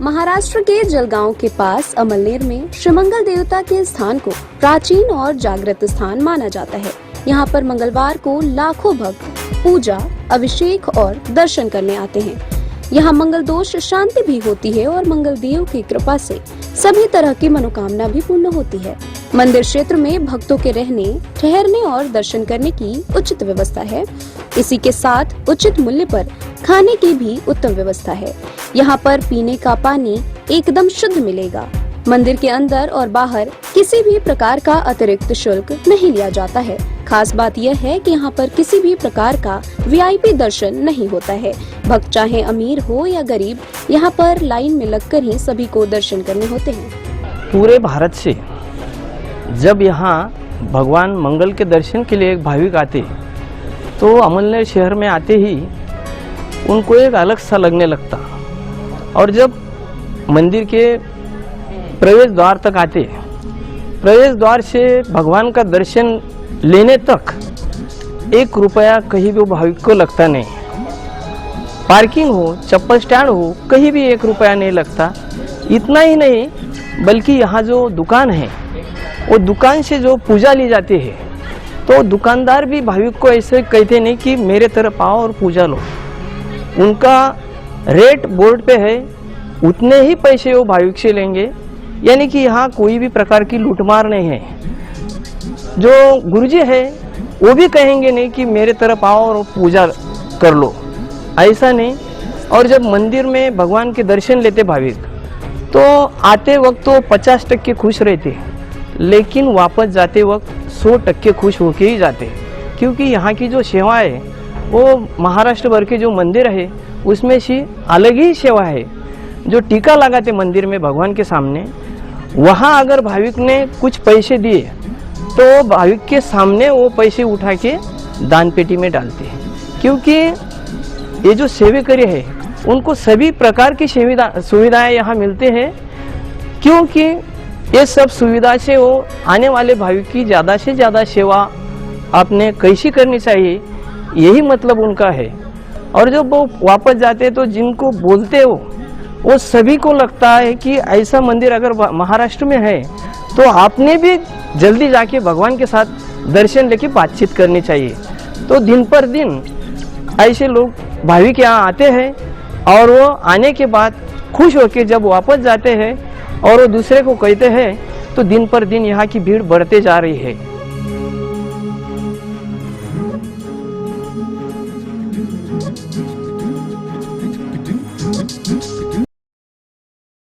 महाराष्ट्र के जलगांव के पास अमलनेर में श्रीमंगल देवता के स्थान को प्राचीन और जागृत स्थान माना जाता है। यहाँ पर मंगलवार को लाखों भक्त पूजा, अभिषेक और दर्शन करने आते हैं। यहाँ मंगल दोष शांति भी होती है और मंगल देव की कृपा से सभी तरह की मनोकामना भी पूर्ण होती है। मंदिर क्षेत्र में भक्तों के रहने, ठहरने और दर्शन करने की उचित व्यवस्था है। इसी के साथ उचित मूल्य पर खाने की भी उत्तम व्यवस्था है। यहाँ पर पीने का पानी एकदम शुद्ध मिलेगा। मंदिर के अंदर और बाहर किसी भी प्रकार का अतिरिक्त शुल्क नहीं लिया जाता है। खास बात यह है कि यहाँ पर किसी भी प्रकार का वीआईपी दर्शन नहीं होता है। भक्त चाहे अमीर हो या गरीब, यहाँ पर लाइन में लगकर ही सभी को दर्शन करने होते हैं। पूरे भारत से जब यहाँ भगवान मंगल के दर्शन के लिए एक भाविक आते तो अमलनेर शहर में आते ही उनको एक अलग सा लगने लगता। और जब मंदिर के प्रवेश द्वार तक आते, प्रवेश द्वार से भगवान का दर्शन लेने तक 1 रुपया कहीं भी भाविक को लगता नहीं। पार्किंग हो, चप्पल स्टैंड हो, कहीं भी 1 रुपया नहीं लगता। इतना ही नहीं, बल्कि यहाँ जो दुकान है वो दुकान से जो पूजा ली जाती है तो दुकानदार भी भाविक को ऐसे कहते नहीं कि मेरे तरफ आओ और पूजा लो। उनका रेट बोर्ड पे है, उतने ही पैसे वो भाविक से लेंगे। यानी कि यहाँ कोई भी प्रकार की लूटमार नहीं है। जो गुरुजी है वो भी कहेंगे नहीं कि मेरे तरफ आओ और पूजा कर लो, ऐसा नहीं। और जब मंदिर में भगवान के दर्शन लेते भाविक तो आते वक्त तो 50% खुश रहते, लेकिन वापस जाते वक्त 100% खुश होके ही जाते। क्योंकि यहाँ की जो सेवा है वो महाराष्ट्र भर के जो मंदिर है उसमें से अलग ही सेवा है। जो टीका लगाते मंदिर में भगवान के सामने, वहाँ अगर भाविक ने कुछ पैसे दिए तो भाविक के सामने वो पैसे उठा के दान पेटी में डालते हैं। क्योंकि ये जो सेवेकरी है उनको सभी प्रकार की सुविधाएं यहाँ मिलते हैं। क्योंकि ये सब सुविधा से वो आने वाले भाविक की ज़्यादा से ज़्यादा सेवा आपने कैसी करनी चाहिए, यही मतलब उनका है। और जब वो वापस जाते तो जिनको बोलते वो सभी को लगता है कि ऐसा मंदिर अगर महाराष्ट्र में है तो आपने भी जल्दी जाके भगवान के साथ दर्शन लेके बातचीत करनी चाहिए। तो दिन पर दिन ऐसे लोग भाविक यहाँ आते हैं और वो आने के बाद खुश होकर जब वापस जाते हैं और वो दूसरे को कहते हैं तो दिन पर दिन यहाँ की भीड़ बढ़ते जा रही है।